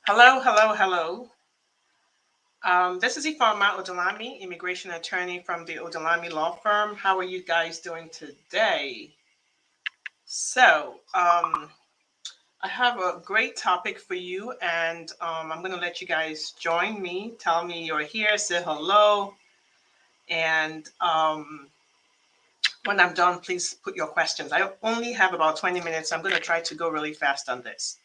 Hello, hello, hello. This is Ifeoma Odunlami, immigration attorney from the Odunlami law firm. How are you guys doing today? So, I have a great topic for you, and I'm going to let you guys join me. Tell me you're here, say hello, and when I'm done, please put your questions. I only have about 20 minutes. I'm going to try to go really fast on this.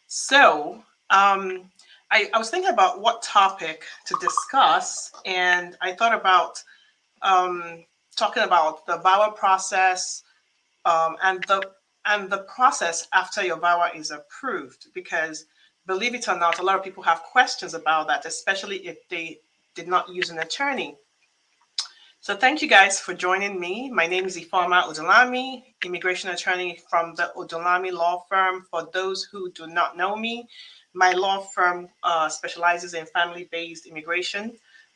So, I was thinking about what topic to discuss, and I thought about um, talking about the VAWA process and the process after your VAWA is approved. Because believe it or not, a lot of people have questions about that, especially if they did not use an attorney. So thank you guys for joining me. My name is Ifeoma Odunlami, immigration attorney from the Odunlami law firm. For those who do not know me, my law firm specializes in family-based immigration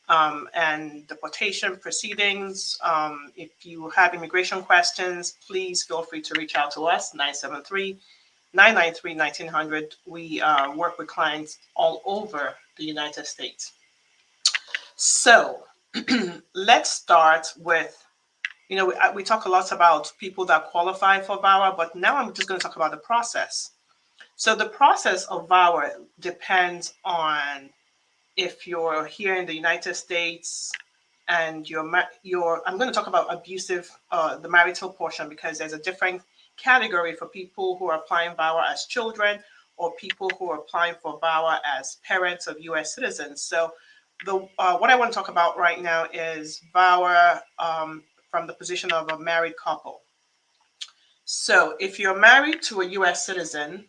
and deportation proceedings. If you have immigration questions, please feel free to reach out to us, 973-993-1900. We work with clients all over the United States. So let's start with, we talk a lot about people that qualify for VAWA, but now I'm just going to talk about the process. So the process of VAWA depends on if you're here in the United States and I'm going to talk about abusive, the marital portion, because there's a different category for people who are applying VAWA as children or people who are applying for VAWA as parents of U.S. citizens. So what I want to talk about right now is VAWA from the position of a married couple. So if you're married to a U.S. citizen,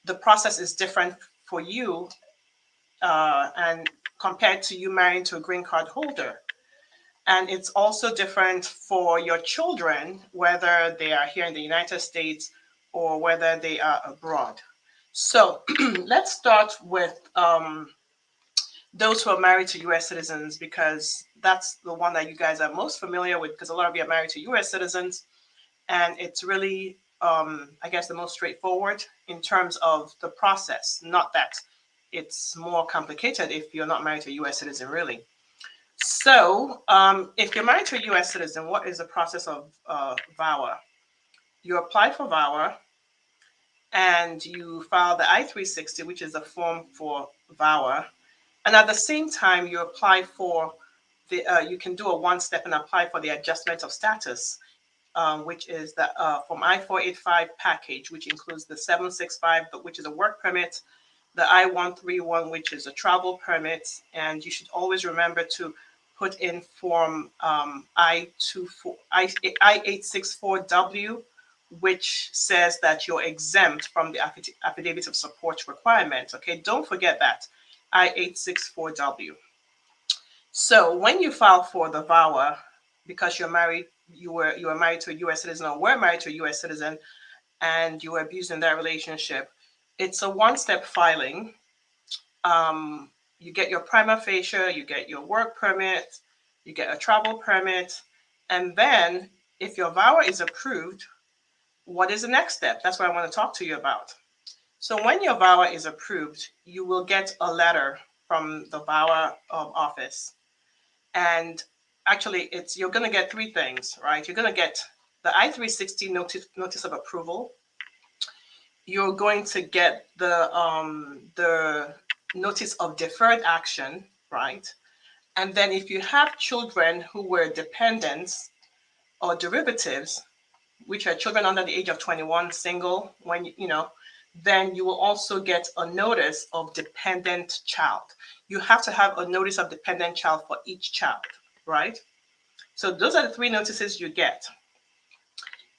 the process is different for you and compared to you marrying to a green card holder. And it's also different for your children, whether they are here in the United States or whether they are abroad. So let's start with those who are married to U.S. citizens, because that's the one that you guys are most familiar with, because a lot of you are married to U.S. citizens, and it's really, I guess, the most straightforward in terms of the process. Not that it's more complicated if you're not married to a U.S. citizen, really. So if you're married to a U.S. citizen, what is the process of VAWA? You apply for VAWA, and you file the I-360, which is a form for VAWA. And at the same time, you apply for you can do a one-step and apply for the adjustment of status, which is the from I-485 package, which includes the 765, which is a work permit, the I-131, which is a travel permit, and you should always remember to put in form I-864W, which says that you're exempt from the affidavit of support requirement. Okay, don't forget that, I-864W. So when you file for the VAWA, because you're married, you were married to a U.S. citizen or were married to a U.S. citizen, and you were abused in that relationship, it's a one-step filing. You get your prima facie, you get your work permit, you get a travel permit, and then if your VAWA is approved, what is the next step? That's what I want to talk to you about. So when your VAWA is approved, you will get a letter from the VAWA office. And actually, you're going to get three things, right? You're going to get the I-360 notice of approval. You're going to get the notice of deferred action, right? And then if you have children who were dependents or derivatives, which are children under the age of 21, single, then you will also get a notice of dependent child. You have to have a notice of dependent child for each child, right? So those are the three notices you get.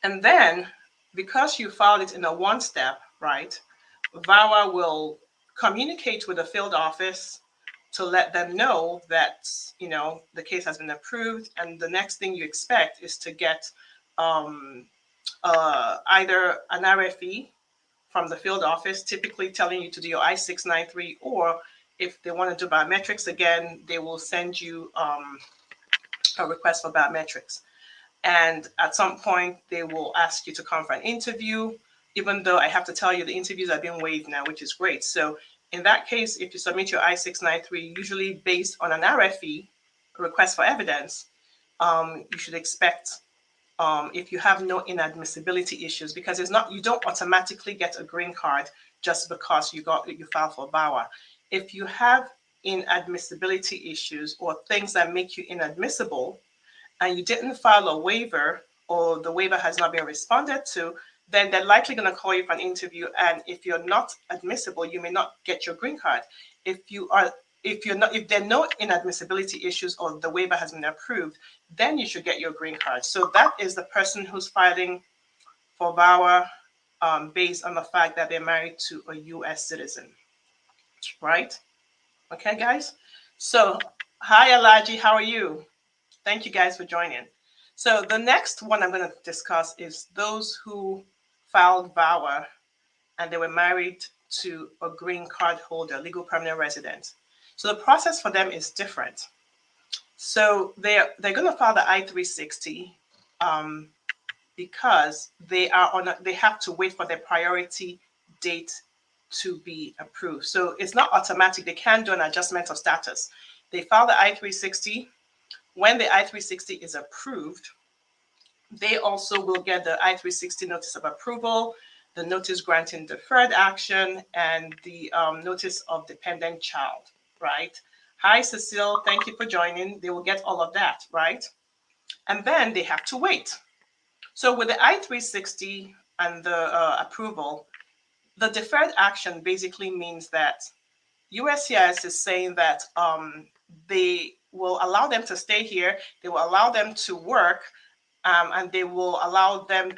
And then, because you filed it in a one step, right, VAWA will communicate with the field office to let them know that, the case has been approved. And the next thing you expect is to get either an RFE from the field office, typically telling you to do your I-693, or if they want to do biometrics again, they will send you a request for biometrics. And at some point, they will ask you to come for an interview, even though I have to tell you the interviews are being waived now, which is great. So In that case, if you submit your I-693, usually based on an RFE, request for evidence, you should expect, if you have no inadmissibility issues, because it's not, you don't automatically get a green card just because you filed for VAWA. If you have inadmissibility issues or things that make you inadmissible, and you didn't file a waiver, or the waiver has not been responded to, then they're likely going to call you for an interview. And if you're not admissible, you may not get your green card. If there are no inadmissibility issues or the waiver has been approved, then you should get your green card. So that is the person who's filing for VAWA based on the fact that they're married to a U.S. citizen, right? Okay, guys. So, hi, Alaji, how are you? Thank you guys for joining. So the next one I'm going to discuss is those who filed VAWA and they were married to a green card holder, legal permanent resident. So the process for them is different. So they're going to file the I-360 because they have to wait for their priority date to be approved. So it's not automatic. They can do an adjustment of status. They file the I-360. When the I-360 is approved, they also will get the I-360 notice of approval, the notice granting deferred action, and the notice of dependent child, right? Hi, Cecile, thank you for joining. They will get all of that, right? And then they have to wait. So with the I-360 and the approval, the deferred action basically means that USCIS is saying that they will allow them to stay here, they will allow them to work, and they will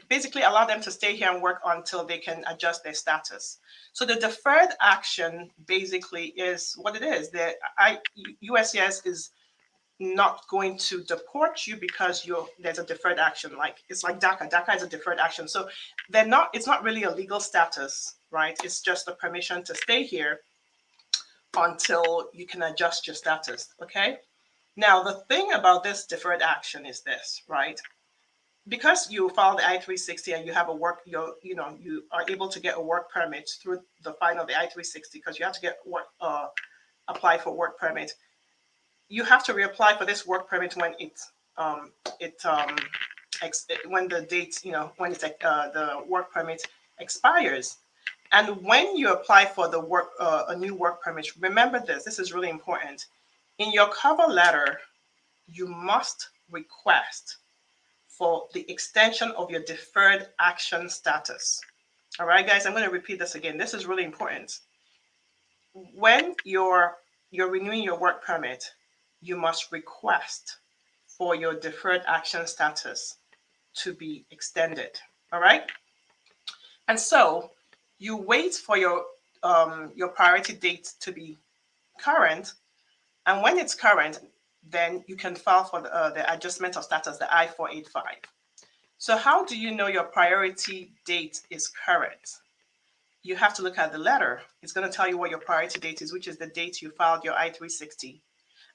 basically allow them to stay here and work until they can adjust their status. So the deferred action basically is what it is. USCIS is not going to deport you because there's a deferred action. It's like DACA. DACA is a deferred action. So it's not really a legal status, right? It's just a permission to stay here until you can adjust your status, okay? Now, the thing about this deferred action is this, right? Because you filed the I-360 and you have you are able to get a work permit through the filing of the I-360, because you have to get apply for work permit. You have to reapply for this work permit when when the date, when the work permit expires. And when you apply for the a new work permit, remember this is really important. In your cover letter, you must request for the extension of your deferred action status. All right, guys, I'm going to repeat this again. This is really important. When you're renewing your work permit, you must request for your deferred action status to be extended. All right? And so you wait for your priority date to be current, and when it's current, then you can file for the adjustment of status, the I-485. So how do you know your priority date is current? You have to look at the letter. It's going to tell you what your priority date is, which is the date you filed your I-360.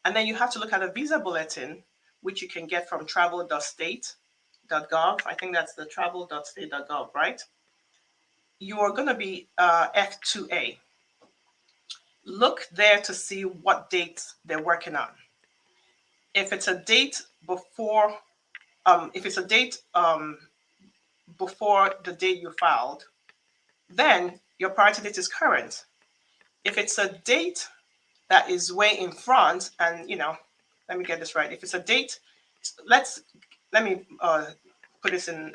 And then you have to look at a visa bulletin, which you can get from travel.state.gov. I think that's the travel.state.gov, right? You are going to be F2A. Look there to see what date they're working on. If it's a date before, before the date you filed, then your priority date is current. If it's a date that is way in front, and let me get this right. If it's a date, let me put this in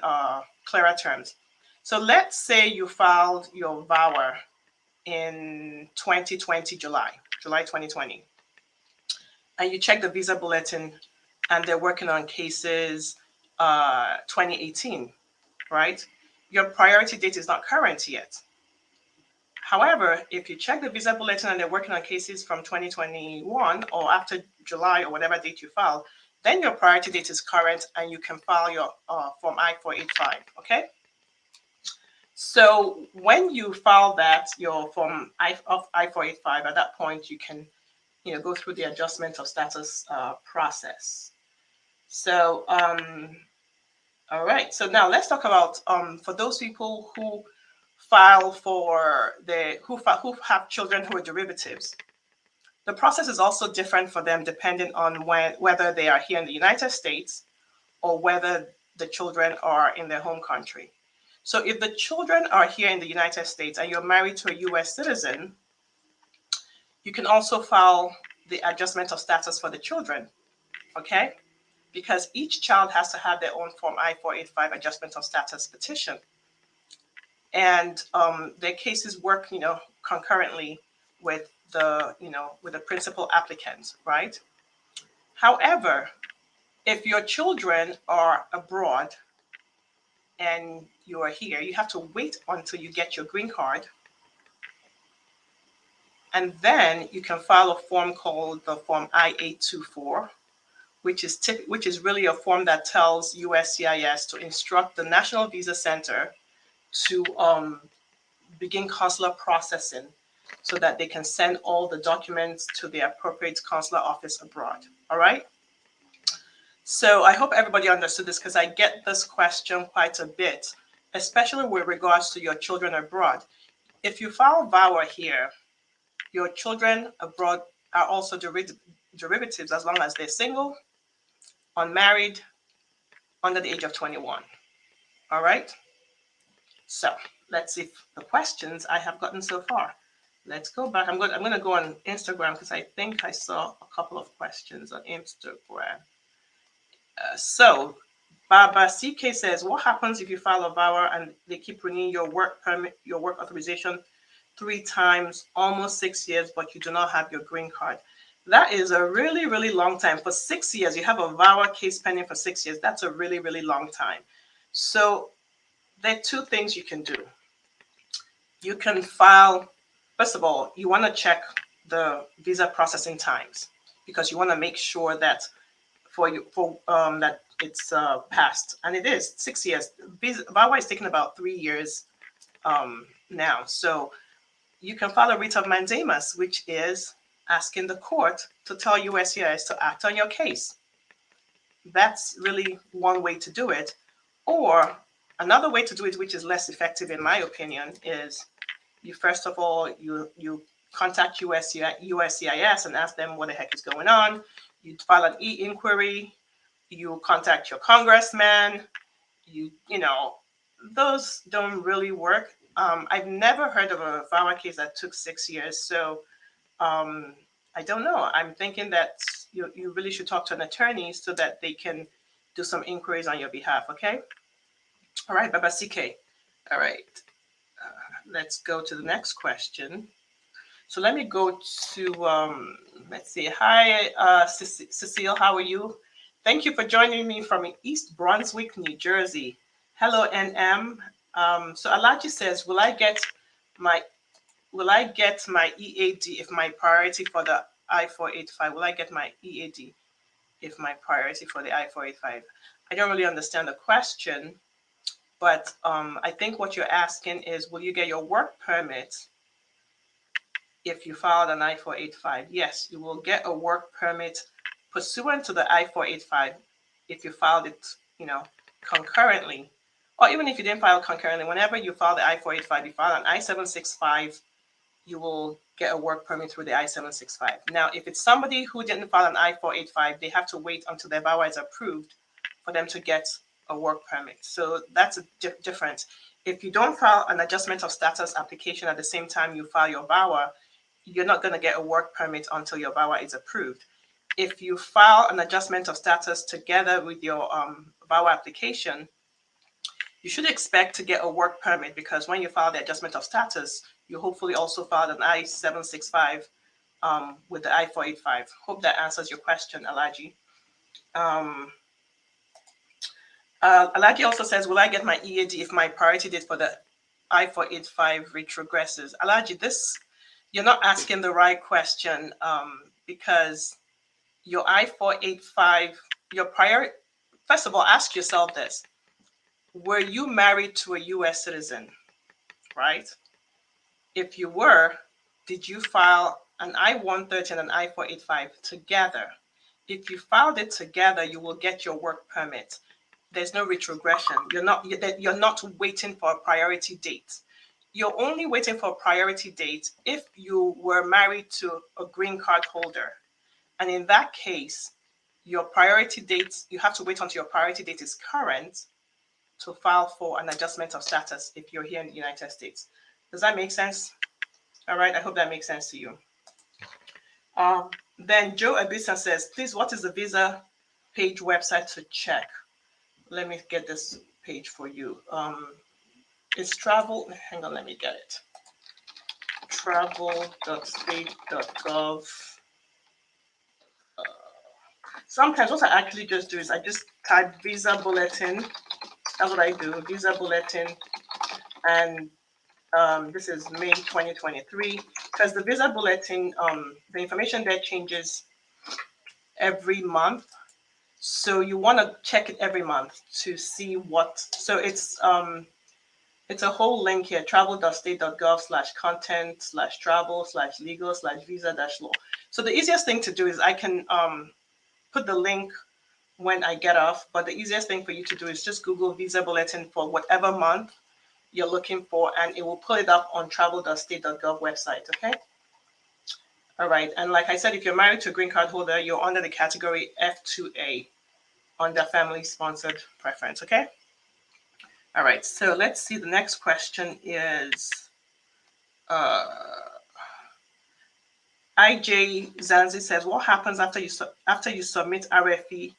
clearer terms. So let's say you filed your VAWA in 2020, July 2020. And you check the visa bulletin and they're working on cases 2018, right? Your priority date is not current yet. However, if you check the visa bulletin and they're working on cases from 2021 or after July or whatever date you file, then your priority date is current and you can file your Form I-485, okay? So when you file that, your Form I-485, at that point you can go through the adjustment of status process. So, all right. So now let's talk about for those people who file for who have children who are derivatives, the process is also different for them depending on whether they are here in the United States or whether the children are in their home country. So if the children are here in the United States and you're married to a US citizen, you can also file the adjustment of status for the children, okay? Because each child has to have their own Form I-485 adjustment of status petition. And their cases work, concurrently with the principal applicant, right? However, if your children are abroad and you are here, you have to wait until you get your green card. And then you can file a form called the Form I-824, which is really a form that tells USCIS to instruct the National Visa Center to begin consular processing so that they can send all the documents to the appropriate consular office abroad. All right? So I hope everybody understood this, because I get this question quite a bit, especially with regards to your children abroad. If you file VAWA here, your children abroad are also derivatives as long as they're single, unmarried, under the age of 21. All right? So let's see the questions I have gotten so far. Let's go back. I'm going to go on Instagram because I think I saw a couple of questions on Instagram. So Baba CK says, what happens if you file a VAWA and they keep renewing your work permit, your work authorization 3 times, almost 6 years, but you do not have your green card? That is a really, really long time. For 6 years, you have a VAWA case pending for 6 years. That's a really, really long time. So there are 2 things you can do. You can file, first of all, you want to check the visa processing times, because you want to make sure that that it's passed, and it is 6 years. VAWA is taking about 3 years now. So you can file a writ of mandamus, which is asking the court to tell USCIS to act on your case. That's really one way to do it. Or another way to do it, which is less effective in my opinion, is you first of all, you contact USCIS and ask them what the heck is going on. You file an e-inquiry, you contact your congressman, you know, those don't really work. I've never heard of a VAWA case that took 6 years. So I don't know. I'm thinking that you really should talk to an attorney so that they can do some inquiries on your behalf, okay? All right, Baba CK. All right, let's go to the next question. So let me go to, let's see. Hi, Cecile, how are you? Thank you for joining me from East Brunswick, New Jersey. Hello, NM. So Alaji says, will I get my EAD if my priority for the I-485? Will I get my EAD if my priority for the I-485? I don't really understand the question, but I think what you're asking is, will you get your work permit if you filed an I-485? Yes, you will get a work permit pursuant to the I-485 if you filed it, concurrently. Or even if you didn't file concurrently, whenever you file the I-485, you file an I-765, you will get a work permit through the I-765. Now, if it's somebody who didn't file an I-485, they have to wait until their VAWA is approved for them to get a work permit. So that's a difference. If you don't file an adjustment of status application at the same time you file your VAWA, you're not going to get a work permit until your VAWA is approved. If you file an adjustment of status together with your VAWA application, you should expect to get a work permit, because when you file the adjustment of status, you hopefully also filed an I-765 with the I-485. Hope that answers your question, Alaji. Alaji also says, will I get my EAD if my priority date for the I-485 retrogresses? Alaji, you're not asking the right question, because your I-485, first of all, ask yourself this. Were you married to a US citizen, right? If you were, did you file an I-130 and an I-485 together? If you filed it together, you will get your work permit. There's no retrogression. You're not waiting for a priority date. you're only waiting for a priority date if you were married to a green card holder. And in that case, your priority date, you have to wait until your priority date is current to file for an adjustment of status if you're here in the United States. Does that make sense? All right, I hope that makes sense to you. Then Joe Abisa says, please, what is the visa page website to check? Let me get this page for you. It's travel, hang on, let me get it. Travel.state.gov. Sometimes what I actually just do is I just type visa bulletin. That's what I do, visa bulletin. And this is May 2023, because the visa bulletin, the information there changes every month. So you want to check it every month to see what, so it's a whole link here, travel.state.gov/content/travel/legal/visa-law. So the easiest thing to do is I can put the link when I get off, but the easiest thing for you to do is just Google visa bulletin for whatever month you're looking for, and it will pull it up on travel.state.gov website, okay? All right, and like I said, if you're married to a green card holder, you're under the category F2A under family-sponsored preference, okay? All right, so let's see, the next question is, IJ Zanzi says, what happens after you submit RFE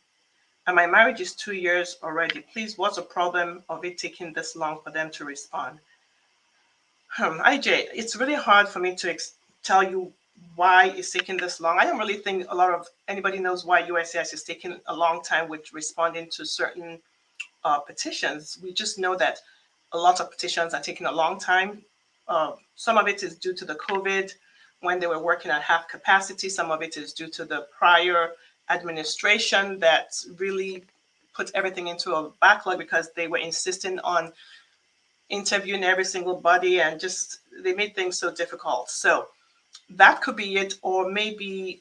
and my marriage is 2 years already? Please, what's the problem of it taking this long for them to respond? IJ, it's really hard for me to tell you why it's taking this long. I don't really think anybody knows why USCIS is taking a long time with responding to certain petitions. We just know that a lot of petitions are taking a long time. Some of it is due to the COVID when they were working at half capacity. Some of it is due to the prior administration that really put everything into a backlog because they were insisting on interviewing every single body and just they made things so difficult. So that could be it, or maybe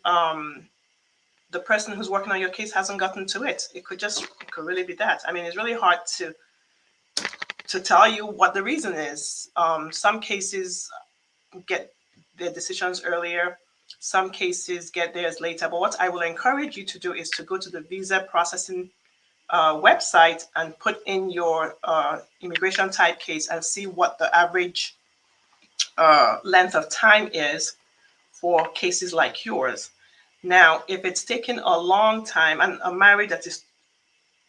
the person who's working on your case hasn't gotten to it. It could really be that. I mean, it's really hard to tell you what the reason is. Some cases get their decisions earlier. Some cases get theirs later. But what I will encourage you to do is to go to the visa processing website and put in your immigration type case and see what the average length of time is for cases like yours. Now, if it's taken a long time, and a marriage that is,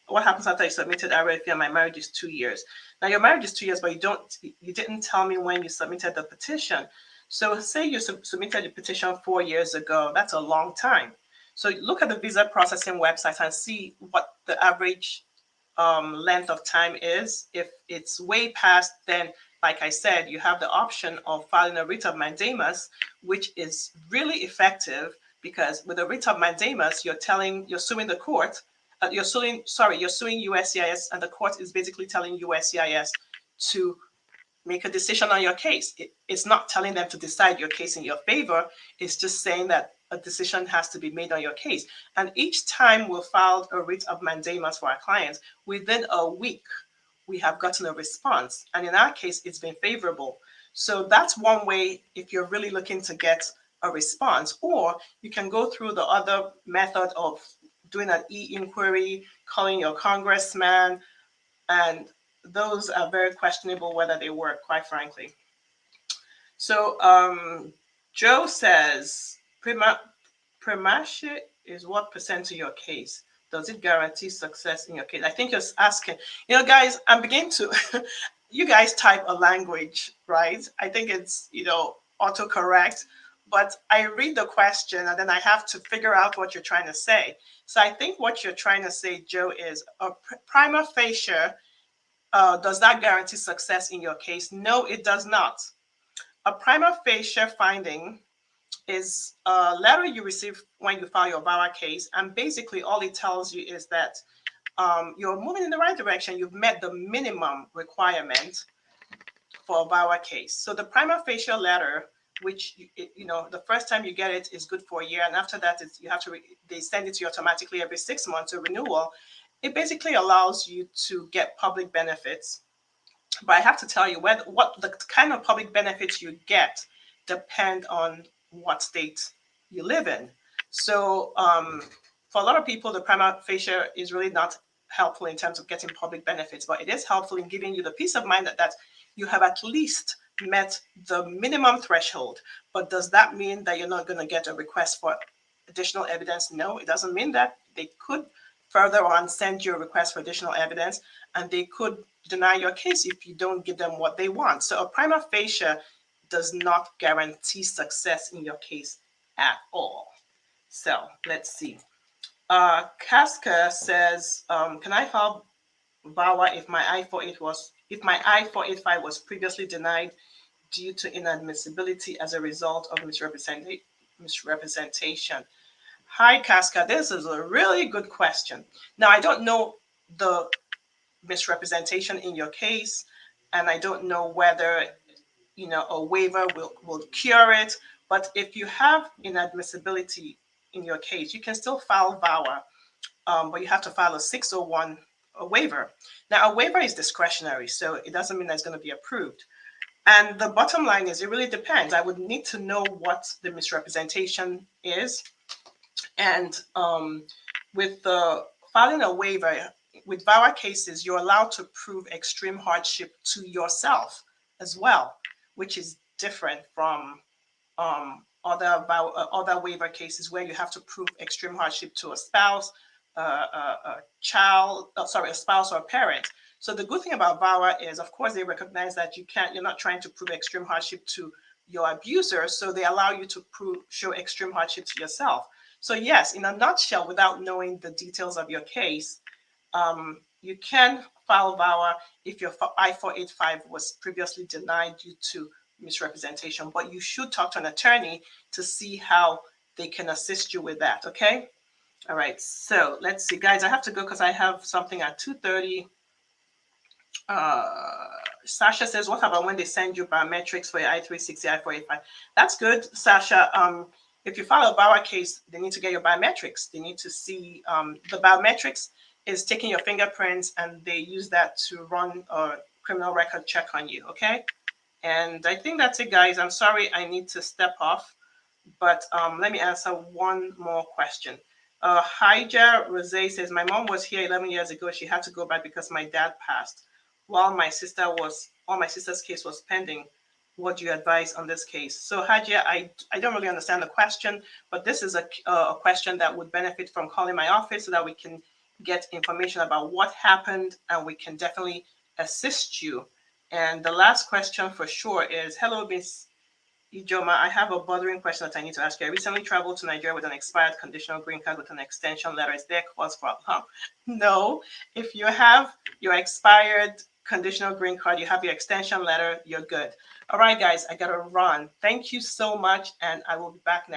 what happens after you submitted RFE and my marriage is 2 years? Now, your marriage is 2 years, but you didn't tell me when you submitted the petition. So say you submitted the petition 4 years ago, that's a long time. So look at the visa processing website and see what the average length of time is. If it's way past, then like I said, you have the option of filing a writ of mandamus, which is really effective because with a writ of mandamus, you're suing the court. You're suing USCIS, and the court is basically telling USCIS to make a decision on your case. It's not telling them to decide your case in your favor. It's just saying that a decision has to be made on your case. And each time we filed a writ of mandamus for our clients, within a week, we have gotten a response. And in our case, it's been favorable. So that's one way if you're really looking to get a response. Or you can go through the other method of doing an e-inquiry, calling your congressman, and those are very questionable whether they work, quite frankly. So Joe says, Primacy is what percent to your case? Does it guarantee success in your case? I think you're asking, guys, I'm beginning to, you guys type a language, right? I think it's, autocorrect, but I read the question and then I have to figure out what you're trying to say. So I think what you're trying to say, Joe, is a prima facie, does that guarantee success in your case? No, it does not. A prima facie finding is a letter you receive when you file your VAWA case, and basically all it tells you is that you're moving in the right direction. You've met the minimum requirement for a VAWA case. So the prima facie letter, which the first time you get it is good for a year, and after that they send it to you automatically every 6 months, a renewal. It basically allows you to get public benefits. But I have to tell you, what the kind of public benefits you get depend on what state you live in. So for a lot of people, the prima facie is really not helpful in terms of getting public benefits, but it is helpful in giving you the peace of mind that you have at least met the minimum threshold. But does that mean that you're not going to get a request for additional evidence? No, it doesn't mean that. They could further on send you a request for additional evidence, and they could deny your case if you don't give them what they want. So a prima facie does not guarantee success in your case at all. So let's see. Casca says, can I file VAWA if my I-485 was previously denied due to inadmissibility as a result of misrepresentation? Hi, Casca. This is a really good question. Now, I don't know the misrepresentation in your case, and I don't know whether a waiver will cure it. But if you have inadmissibility in your case, you can still file VAWA, but you have to file a 601 waiver. Now, a waiver is discretionary, so it doesn't mean that it's going to be approved. And the bottom line is, it really depends. I would need to know what the misrepresentation is. And with the filing a waiver, with VAWA cases, you're allowed to prove extreme hardship to yourself as well, which is different from other waiver cases where you have to prove extreme hardship to a spouse, a spouse or a parent. So the good thing about VAWA is, of course, they recognize that you're not trying to prove extreme hardship to your abuser, so they allow you to show extreme hardship to yourself. So yes, in a nutshell, without knowing the details of your case, you can file VAWA if your I-485 was previously denied due to misrepresentation, but you should talk to an attorney to see how they can assist you with that, okay? All right, so let's see. Guys, I have to go because I have something at 2:30. Sasha says, what about when they send you biometrics for your I-360, I-485? That's good, Sasha. If you file a VAWA case, they need to get your biometrics. They need to see the biometrics is taking your fingerprints, and they use that to run a criminal record check on you, okay? And I think that's it, guys. I'm sorry I need to step off, but let me answer one more question. Hija Rose says, my mom was here 11 years ago. She had to go back because my dad passed while my sister's case was pending. What do you advise on this case? So Hajia, I don't really understand the question, but this is a question that would benefit from calling my office so that we can get information about what happened, and we can definitely assist you. And the last question for sure is, hello, Miss Ijoma, I have a bothering question that I need to ask you. I recently traveled to Nigeria with an expired conditional green card with an extension letter. Is there cause for alarm? No. If you have your expired conditional green card, you have your extension letter, you're good. All right, guys, I got to run. Thank you so much, and I will be back next.